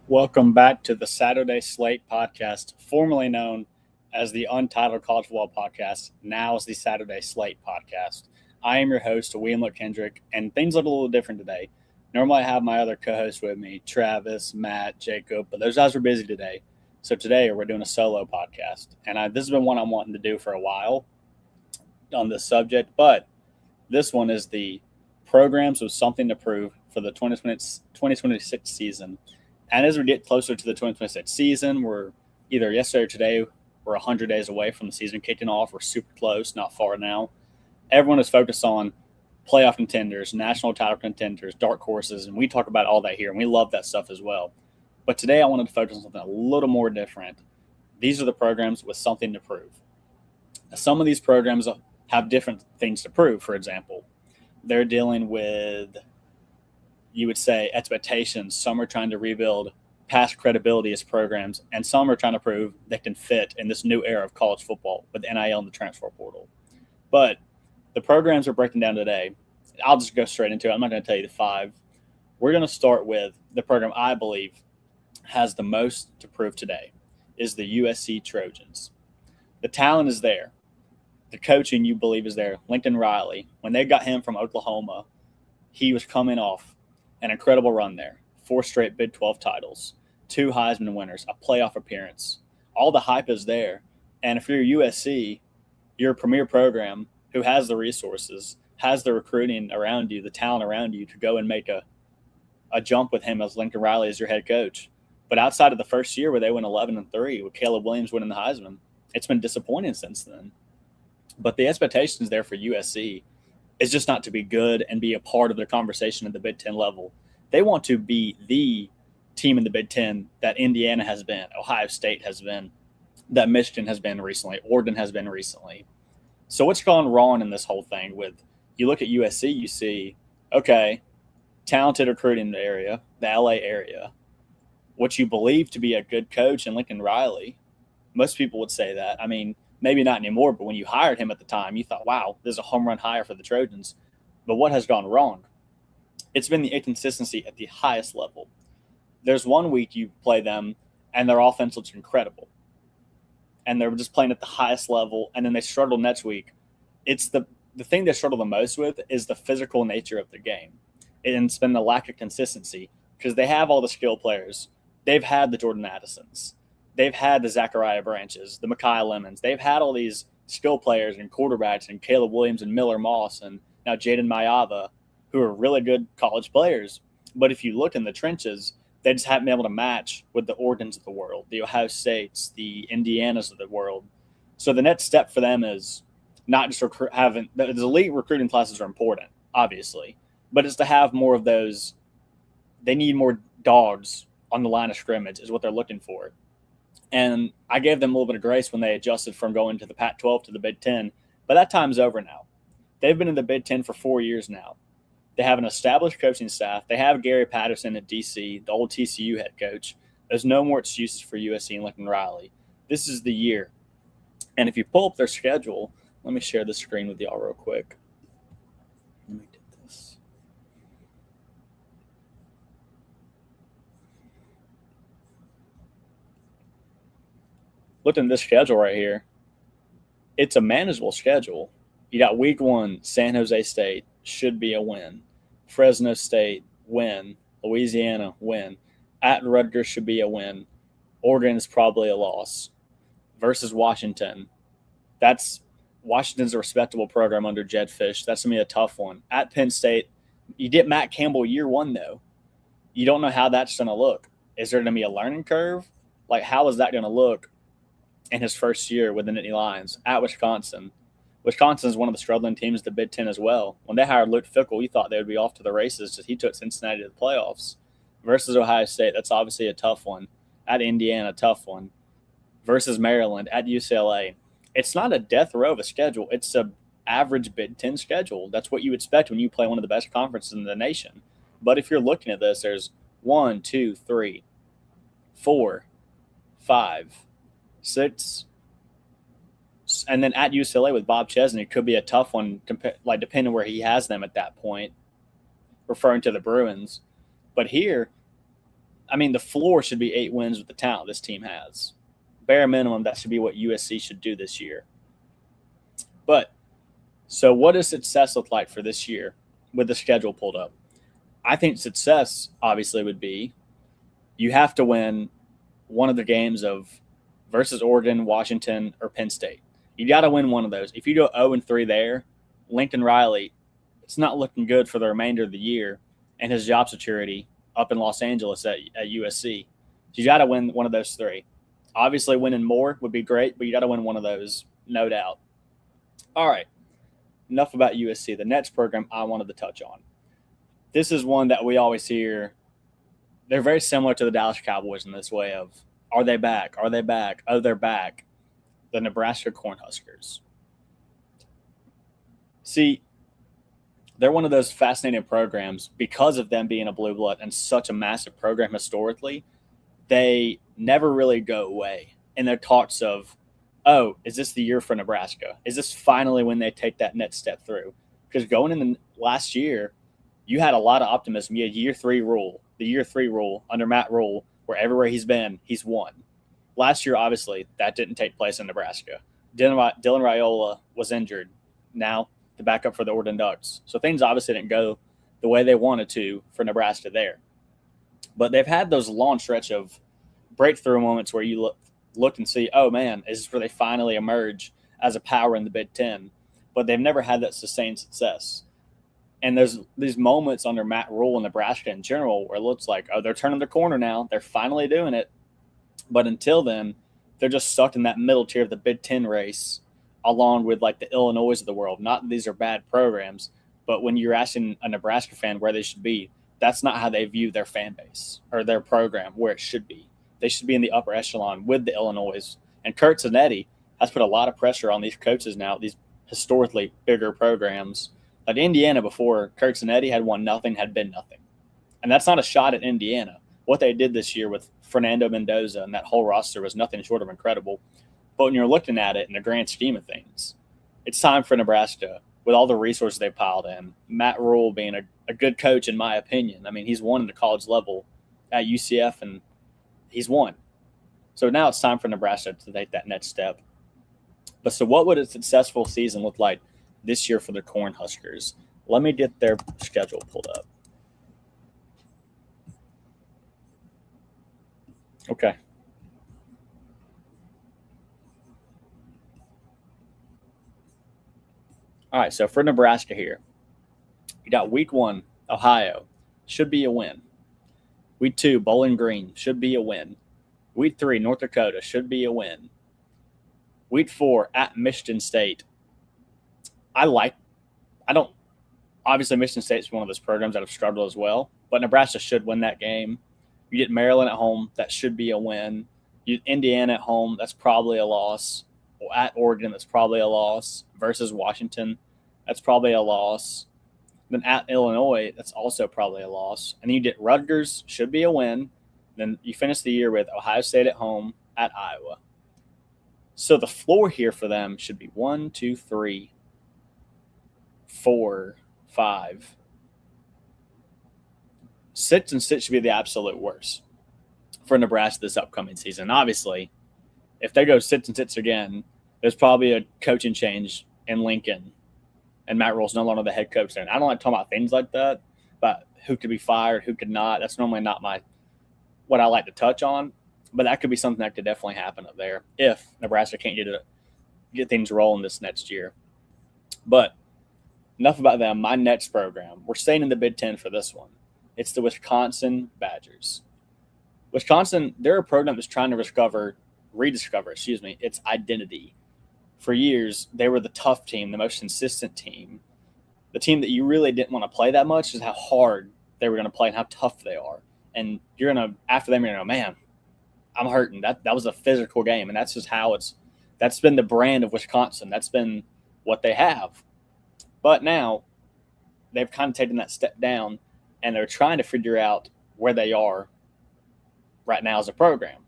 Welcome back to the Saturday Slate podcast, formerly known as the Untitled College Football Podcast, now as the Saturday Slate podcast. I am your host, William Kendrick, and things look a little different today. Normally, I have my other co hosts with me, Travis, Matt, Jacob, but those guys were busy today. So today, we're doing a solo podcast. And this has been one I'm wanting to do for a while on this subject, but this one is the programs with something to prove for the 2026 season. And as we get closer to the 2026 season, we're either yesterday or today, we're 100 days away from the season kicking off. We're super close, not far now. Everyone is focused on playoff contenders, national title contenders, dark horses, and we talk about all that here, and we love that stuff as well. But today I wanted to focus on something a little more different. These are the programs with something to prove. Some of these programs have different things to prove. For example, they're dealing with, you would say, expectations. Some are trying to rebuild past credibility as programs, and some are trying to prove they can fit in this new era of college football with NIL and the transfer portal. But the programs we're breaking down today, I'll just go straight into it. I'm not going to tell you the five. We're going to start with the program I believe has the most to prove today is the USC Trojans. The talent is there. The coaching you believe is there. Lincoln Riley, when they got him from Oklahoma, he was coming off an incredible run there. 4 straight Big 12 titles, 2 Heisman winners, a playoff appearance. All the hype is there. And if you're USC, you're a premier program who has the resources, has the recruiting around you, the talent around you to go and make a jump with him as Lincoln Riley as your head coach. But outside of the first year where they went 11-3 with Caleb Williams winning the Heisman, it's been disappointing since then. But the expectations there for USC is just not to be good and be a part of the conversation at the Big Ten level. They want to be the team in the Big Ten that Indiana has been, Ohio State has been, that Michigan has been recently, Oregon has been recently. So what's gone wrong in this whole thing with, you look at USC, you see, okay, talented recruiting area, the LA area, what you believe to be a good coach in Lincoln Riley. Most people would say that. I mean, maybe not anymore, but when you hired him at the time, you thought, wow, this is a home run hire for the Trojans. But what has gone wrong? It's been the inconsistency at the highest level. There's one week you play them, and their offense looks incredible. And they're just playing at the highest level, and then they struggle next week. It's the thing they struggle the most with is the physical nature of the game. And it's been the lack of consistency because they have all the skill players. They've had the Jordan Addisons. They've had the Zachariah Branches, the Mekhi Lemons. They've had all these skill players and quarterbacks and Caleb Williams and Miller Moss and now Jaden Mayava, who are really good college players. But if you look in the trenches, they just haven't been able to match with the Oregons of the world, the Ohio States, the Indianas of the world. So the next step for them is not just having – the elite recruiting classes are important, obviously, but it's to have more of those – they need more dogs on the line of scrimmage is what they're looking for. And I gave them a little bit of grace when they adjusted from going to the Pac-12 to the Big Ten. But that time's over now. They've been in the Big Ten for 4 years now. They have an established coaching staff. They have Gary Patterson at D.C., the old TCU head coach. There's no more excuses for USC and Lincoln Riley. This is the year. And if you pull up their schedule, let me share the screen with y'all real quick. Let me get this. Look at this schedule right here. It's a manageable schedule. You got week 1, San Jose State, should be a win. Fresno State, win. Louisiana, win. At Rutgers should be a win. Oregon is probably a loss. Versus Washington. Washington's a respectable program under Jedd Fisch. That's going to be a tough one. At Penn State, you get Matt Campbell year 1, though. You don't know how that's going to look. Is there going to be a learning curve? Like, how is that going to look in his first year with the Nittany Lions? At Wisconsin. Wisconsin is one of the struggling teams in the Big Ten as well. When they hired Luke Fickell, you thought they would be off to the races. He took Cincinnati to the playoffs. Versus Ohio State, that's obviously a tough one. At Indiana, a tough one. Versus Maryland, at UCLA. It's not a death row of a schedule. It's an average Big Ten schedule. That's what you expect when you play one of the best conferences in the nation. But if you're looking at this, there's 1, 2, 3, 4, 5, 6, and then at UCLA with Bob Chesney, it could be a tough one, like depending where he has them at that point, referring to the Bruins. But here, I mean, the floor should be 8 wins with the talent this team has. Bare minimum, that should be what USC should do this year. But so what does success look like for this year with the schedule pulled up? I think success obviously would be you have to win one of the games of versus Oregon, Washington, or Penn State. You got to win one of those. If you go 0-3 there, Lincoln Riley, it's not looking good for the remainder of the year and his job security up in Los Angeles at USC. So you got to win one of those three. Obviously, winning more would be great, but you got to win one of those, no doubt. All right, enough about USC. The next program I wanted to touch on. This is one that we always hear. They're very similar to the Dallas Cowboys in this way of, are they back? Are they back? Oh, they're back. The Nebraska Cornhuskers. See, they're one of those fascinating programs because of them being a blue blood and such a massive program historically. They never really go away. And their talks of, oh, is this the year for Nebraska? Is this finally when they take that next step through? Because going in the last year, you had a lot of optimism. You had the year three rule under Matt Rule, where everywhere he's been, he's won. Last year, obviously, that didn't take place in Nebraska. Dylan Raiola was injured. Now, the backup for the Oregon Ducks. So things obviously didn't go the way they wanted to for Nebraska there. But they've had those long stretch of breakthrough moments where you look and see, oh, man, is this where they finally emerge as a power in the Big Ten? But they've never had that sustained success. And there's these moments under Matt Rule in Nebraska in general where it looks like, oh, they're turning the corner now. They're finally doing it. But until then, they're just stuck in that middle tier of the Big Ten race along with like the Illinois of the world. Not that these are bad programs, but when you're asking a Nebraska fan where they should be, that's not how they view their fan base or their program where it should be. They should be in the upper echelon with the Illinois. And Curt Zanetti has put a lot of pressure on these coaches now, these historically bigger programs. Like Indiana before Curt Zanetti had won nothing, had been nothing. And that's not a shot at Indiana. What they did this year with Fernando Mendoza and that whole roster was nothing short of incredible. But when you're looking at it in the grand scheme of things, it's time for Nebraska, with all the resources they piled in, Matt Rule being a good coach, in my opinion. I mean, he's won at the college level at UCF, and he's won. So now it's time for Nebraska to take that next step. But so what would a successful season look like this year for the Cornhuskers? Let me get their schedule pulled up. Okay. All right, so for Nebraska here, you got week 1, Ohio, should be a win. Week 2, Bowling Green, should be a win. Week 3, North Dakota, should be a win. Week 4, at Michigan State. Obviously Michigan State's one of those programs that have struggled as well, but Nebraska should win that game. You get Maryland at home, that should be a win. You get Indiana at home, that's probably a loss. At Oregon, that's probably a loss. Versus Washington, that's probably a loss. Then at Illinois, that's also probably a loss. And then you get Rutgers, should be a win. Then you finish the year with Ohio State at home, at Iowa. So the floor here for them should be 1, 2, 3, 4, 5. 6 and 6 should be the absolute worst for Nebraska this upcoming season. Obviously, if they go 6 and 6 again, there's probably a coaching change in Lincoln, and Matt Rule's no longer the head coach there. I don't like talking about things like that, but who could be fired, who could not. That's normally not what I like to touch on, but that could be something that could definitely happen up there if Nebraska can't get things rolling this next year. But enough about them. My next program, we're staying in the Big Ten for this one. It's the Wisconsin Badgers. Wisconsin, they're a program that's trying to rediscover its identity. For years, they were the tough team, the most consistent team, the team that you really didn't want to play that much, is how hard they were going to play and how tough they are. And after them, you're going to go, man, I'm hurting. That was a physical game, and that's just that's been the brand of Wisconsin. That's been what they have. But now they've kind of taken that step down, and they're trying to figure out where they are right now as a program.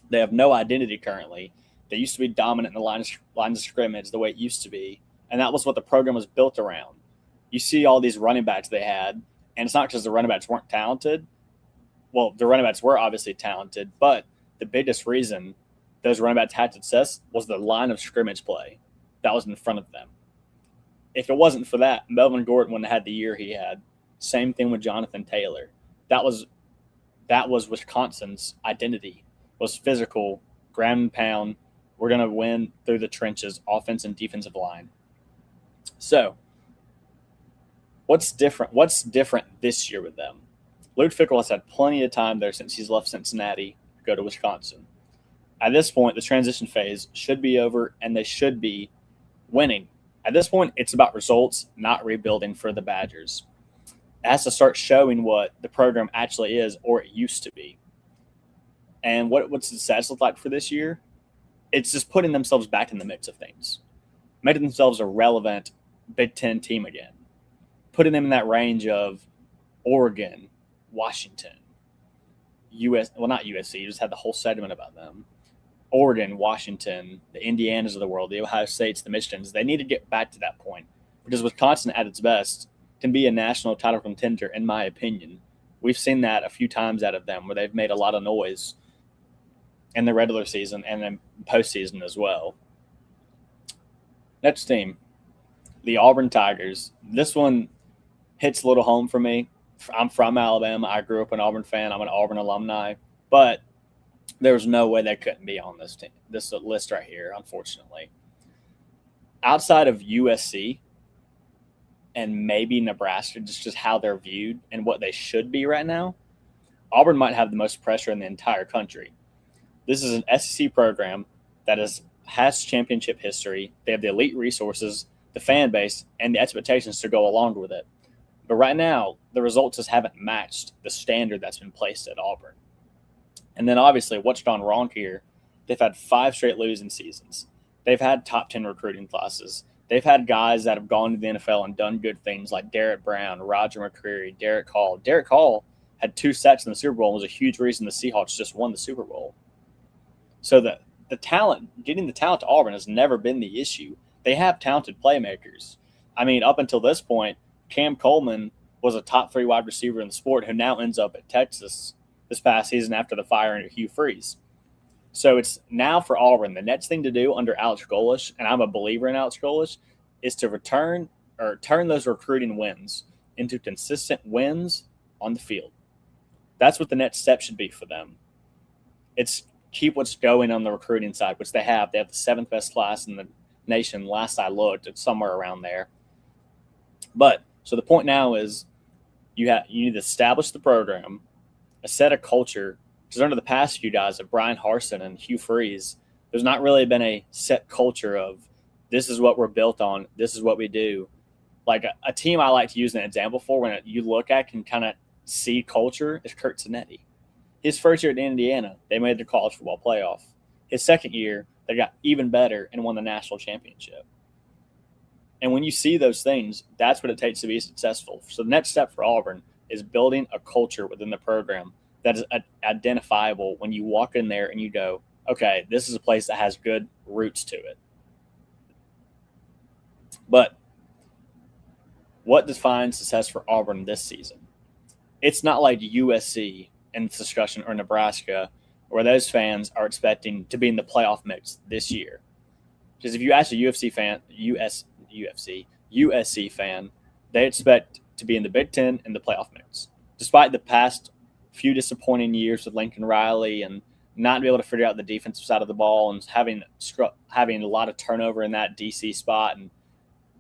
They have no identity currently. They used to be dominant in the line of scrimmage the way it used to be, and that was what the program was built around. You see all these running backs they had, and it's not because the running backs weren't talented. well, the running backs were obviously talented, but the biggest reason those running backs had success was the line of scrimmage play that was in front of them. If it wasn't for that, Melvin Gordon wouldn't have had the year he had. Same thing with Jonathan Taylor. That was Wisconsin's identity, was physical, ground and pound. We're going to win through the trenches, offense and defensive line. So, what's different? What's different this year with them? Luke Fickell has had plenty of time there since he's left Cincinnati to go to Wisconsin. At this point, the transition phase should be over, and they should be winning. At this point, it's about results, not rebuilding for the Badgers. It has to start showing what the program actually is, or it used to be. And what's the stats look like for this year? It's just putting themselves back in the mix of things, making themselves a relevant Big Ten team again, putting them in that range of Oregon, Washington, not USC, you just had the whole segment about them. Oregon, Washington, the Indianas of the world, the Ohio States, the Michigans, they need to get back to that point because Wisconsin at its best can be a national title contender, in my opinion. We've seen that a few times out of them where they've made a lot of noise in the regular season and then postseason as well. Next team, the Auburn Tigers. This one hits a little home for me. I'm from Alabama. I grew up an Auburn fan. I'm an Auburn alumni. But there's no way they couldn't be on this team, this list right here, unfortunately. Outside of USC and maybe Nebraska, just how they're viewed and what they should be right now, Auburn might have the most pressure in the entire country. This is an SEC program that has championship history. They have the elite resources, the fan base, and the expectations to go along with it. But right now, the results just haven't matched the standard that's been placed at Auburn. And then obviously what's gone wrong here, they've had 5 straight losing seasons. They've had top 10 recruiting classes. They've had guys that have gone to the NFL and done good things like Derrick Brown, Roger McCreary, Derek Hall. Derek Hall had 2 sacks in the Super Bowl and was a huge reason the Seahawks just won the Super Bowl. So the talent, getting the talent to Auburn has never been the issue. They have talented playmakers. I mean, up until this point, Cam Coleman was a top 3 wide receiver in the sport who now ends up at Texas this past season after the firing of Hugh Freeze. So it's now for Auburn. The next thing to do under Alex Golesh, and I'm a believer in Alex Golesh, is to turn those recruiting wins into consistent wins on the field. That's what the next step should be for them. It's keep what's going on the recruiting side, which they have. They have the 7th best class in the nation. Last I looked, it's somewhere around there. But so the point now is you need to establish the program, a set of culture, because under the past few guys of Brian Harsin and Hugh Freeze, there's not really been a set culture of this is what we're built on, this is what we do. Like a team I like to use an example for when you look at can kind of see culture is Curt Cinetti. His first year at Indiana, they made the college football playoff. His second year, they got even better and won the national championship. And when you see those things, that's what it takes to be successful. So the next step for Auburn is building a culture within the program that is identifiable when you walk in there and you go, okay, this is a place that has good roots to it. But what defines success for Auburn this season? It's not like USC in this discussion or Nebraska where those fans are expecting to be in the playoff mix this year. Because if you ask a USC fan, they expect to be in the Big Ten and the playoff mix. Despite the past few disappointing years with Lincoln Riley and not be able to figure out the defensive side of the ball and having a lot of turnover in that DC spot and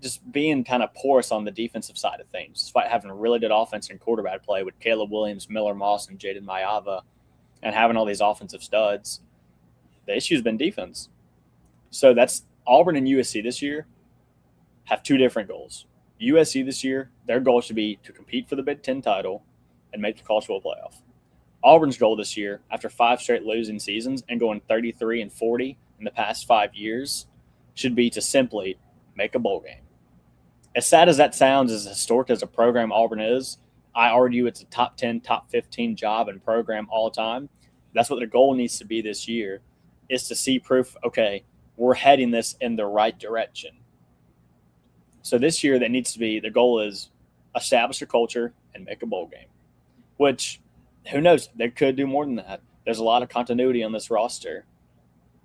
just being kind of porous on the defensive side of things, despite having a really good offense and quarterback play with Caleb Williams, Miller Moss, and Jaden Mayava, and having all these offensive studs, the issue has been defense. So that's Auburn and USC this year have 2 different goals. USC this year, their goal should be to compete for the Big Ten title and make the college football playoff. Auburn's goal this year, after 5 straight losing seasons and going 33-40 in the past 5 years, should be to simply make a bowl game. As sad as that sounds, as historic as a program Auburn is, I argue it's a top 10, top 15 job and program all time. That's what their goal needs to be this year, is to see proof, okay, we're heading this in the right direction. So this year, the goal is establish a culture and make a bowl game, which Who knows? They could do more than that. There's a lot of continuity on this roster.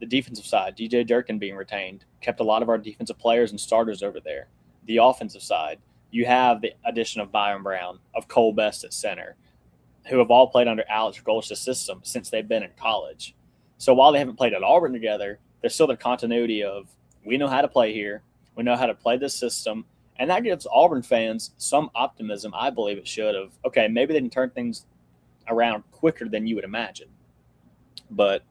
The defensive side, DJ Durkin being retained, kept a lot of our defensive players and starters over there. The offensive side, you have the addition of Byron Brown, of Cole Best at center, who have all played under Alex Golsh's system since they've been in college. So while they haven't played at Auburn together, there's still the continuity of we know how to play here, we know how to play this system, and that gives Auburn fans some optimism. I believe it should have. Okay, maybe they can turn things around quicker than you would imagine. But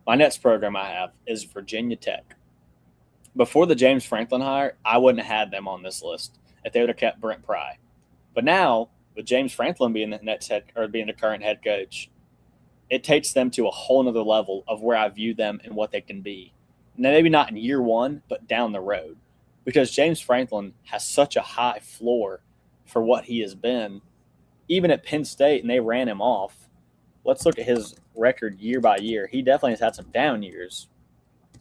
my next program I have is Virginia Tech. Before the James Franklin hire, I wouldn't have had them on this list if they would have kept Brent Pry. But now, with James Franklin being being the current head coach, it takes them to a whole nother level of where I view them and what they can be. Now, maybe not in year one, but down the road. Because James Franklin has such a high floor for what he has been. Even at Penn State, and they ran him off. Let's look at his record year by year. He definitely has had some down years.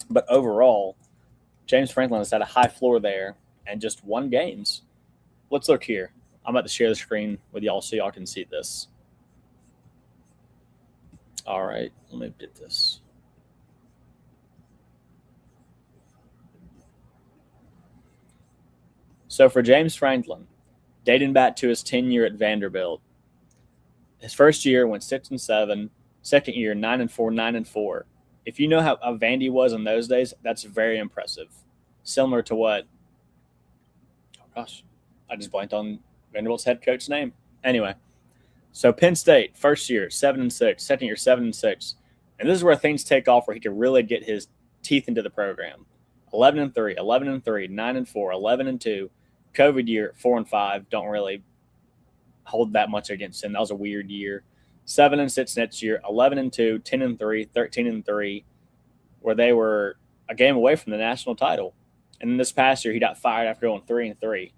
But overall, James Franklin has had a high floor there and just won games. Let's look here. I'm about to share the screen with y'all so y'all can see this. All right, let me get this. So for James Franklin, dating back to his tenure at Vanderbilt, his first year went 6-7, second year 9-4, 9-4. If you know how Vandy was in those days, that's very impressive. Similar to what? Oh gosh, I just blanked on Vanderbilt's head coach's name. Anyway, so Penn State first year 7-6, second year 7-6, and this is where things take off, where he can really get his teeth into the program. 11-3, 11-3, 9-4, 11-2. COVID year 4-5. Don't really hold that much against him. That was a weird year. 7-6 next year. 11-2, 10-3, 13-3, where they were a game away from the national title. And then this past year, he got fired after going 3-3.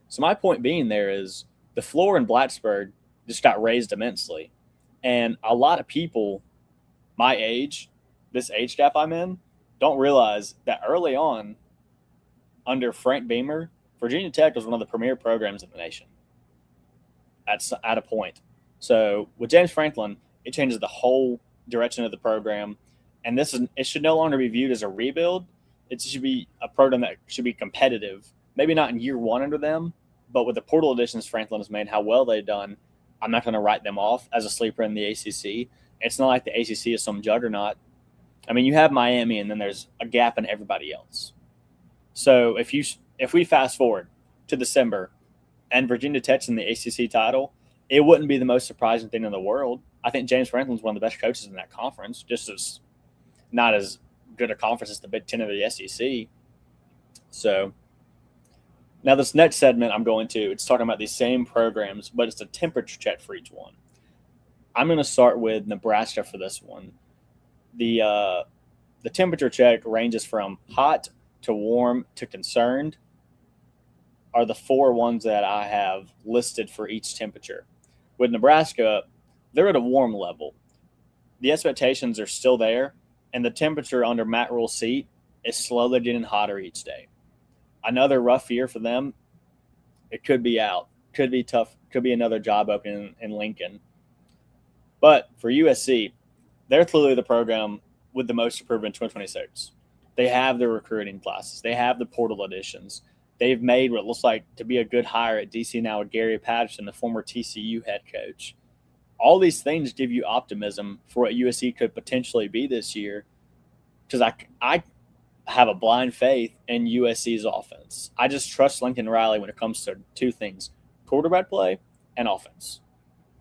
So my point being there is the floor in Blacksburg just got raised immensely. And a lot of people my age, this age gap I'm in, don't realize that early on, under Frank Beamer, Virginia Tech was one of the premier programs in the nation at a point. So with James Franklin, it changes the whole direction of the program. And it should no longer be viewed as a rebuild. It should be a program that should be competitive. Maybe not in year one under them, but with the portal additions Franklin has made, how well they've done, I'm not going to write them off as a sleeper in the ACC. It's not like the ACC is some juggernaut. I mean, you have Miami, and then there's a gap in everybody else. So if we fast forward to December and Virginia Tech's in the ACC title, it wouldn't be the most surprising thing in the world. I think James Franklin's one of the best coaches in that conference, just as not as good a conference as the Big Ten or the SEC. So now this next segment I'm going to, it's talking about these same programs, but it's a temperature check for each one. I'm going to start with Nebraska for this one. The temperature check ranges from hot to warm to concerned are the four ones that I have listed for each temperature. With Nebraska, they're at a warm level. The expectations are still there, and the temperature under Matt Rhule's seat is slowly getting hotter each day. Another rough year for them. It could be out. Could be tough. Could be another job opening in Lincoln. But for USC, they're clearly the program with the most improvement in 2026. They have the recruiting classes. They have the portal additions. They've made what looks like to be a good hire at DC now with Gary Patterson, the former TCU head coach. All these things give you optimism for what USC could potentially be this year, because I have a blind faith in USC's offense. I just trust Lincoln Riley when it comes to two things, quarterback play and offense.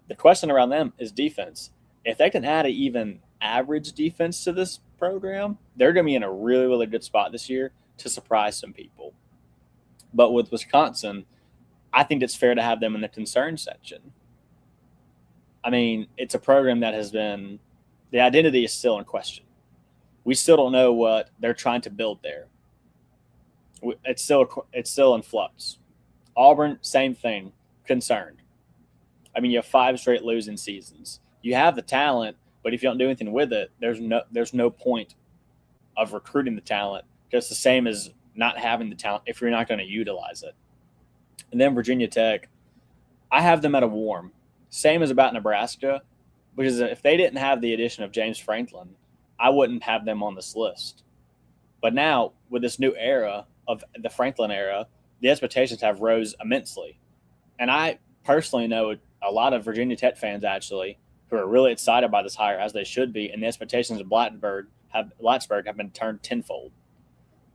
The question around them is defense. If they can add an even average defense to this program, they're going to be in a really, really good spot this year to surprise some people. But with Wisconsin, I think it's fair to have them in the concern section. I mean, it's a program that has been – the identity is still in question. We still don't know what they're trying to build there. It's still in flux. Auburn, same thing, concerned. I mean, you have 5 straight losing seasons. You have the talent, but if you don't do anything with it, there's no point of recruiting the talent. Just the same as not having the talent if you're not going to utilize it. And then Virginia Tech, I have them at a warm. Same as about Nebraska, because if they didn't have the addition of James Franklin, I wouldn't have them on this list. But now, with this new era of the Franklin era, the expectations have rose immensely. And I personally know a lot of Virginia Tech fans, actually, who are really excited by this hire, as they should be, and the expectations of Blacksburg have been turned tenfold.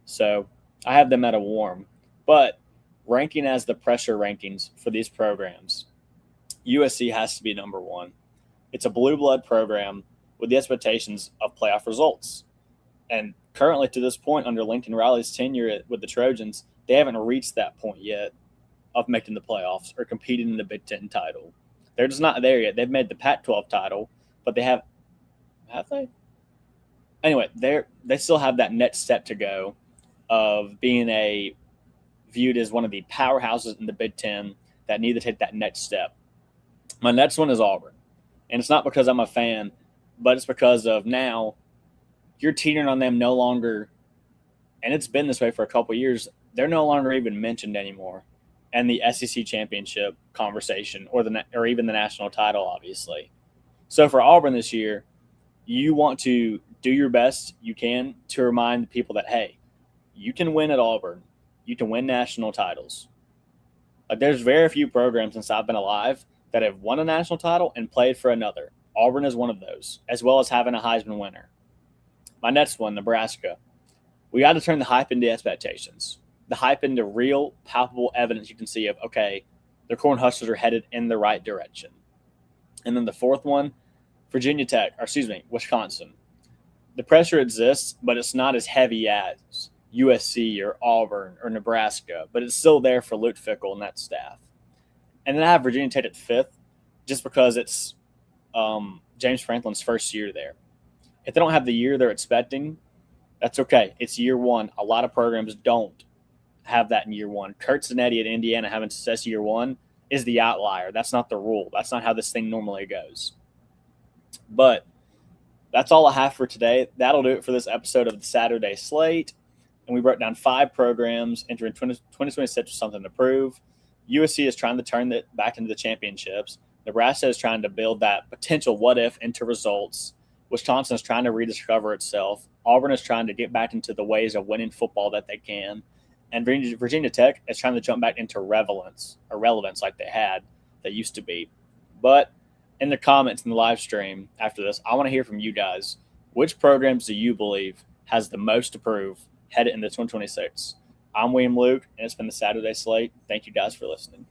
So I have them at a warm. But ranking as the pressure rankings for these programs, USC has to be number one. It's a blue blood program with the expectations of playoff results. And currently, to this point, under Lincoln Riley's tenure with the Trojans, they haven't reached that point yet of making the playoffs or competing in the Big Ten title. They're just not there yet. They've made the Pac-12 title, but they have they? Anyway, they still have that next step to go of being viewed as one of the powerhouses in the Big Ten that need to take that next step. My next one is Auburn. And it's not because I'm a fan, but it's because of now you're teetering on them no longer, and it's been this way for a couple of years, they're no longer even mentioned anymore in the SEC championship conversation or even the national title, obviously. So for Auburn this year, you want to do your best you can to remind the people that, hey, you can win at Auburn. You can win national titles. Like, there's very few programs since I've been alive that have won a national title and played for another. Auburn is one of those, as well as having a Heisman winner. My next one, Nebraska. We got to turn the hype into expectations. The hype into real, palpable evidence you can see of, okay, the Cornhuskers are headed in the right direction. And then the fourth one, Wisconsin. The pressure exists, but it's not as heavy as USC or Auburn or Nebraska, but it's still there for Luke Fickell and that staff. And then I have Virginia Tech at fifth, just because it's James Franklin's first year there. If they don't have the year they're expecting, that's okay. It's year one. A lot of programs don't have that in year one. Kurt Zanetti at Indiana having success year one is the outlier. That's not the rule. That's not how this thing normally goes. But that's all I have for today. That'll do it for this episode of the Saturday Slate. And we broke down 5 programs entering 2026 with something to prove. USC is trying to turn it back into the championships. Nebraska is trying to build that potential what-if into results. Wisconsin is trying to rediscover itself. Auburn is trying to get back into the ways of winning football that they can. And Virginia Tech is trying to jump back into relevance like they used to be. But in the comments in the live stream after this, I want to hear from you guys. Which programs do you believe has the most to prove headed into 2026? I'm William Luke, and it's been the Saturday Slate. Thank you guys for listening.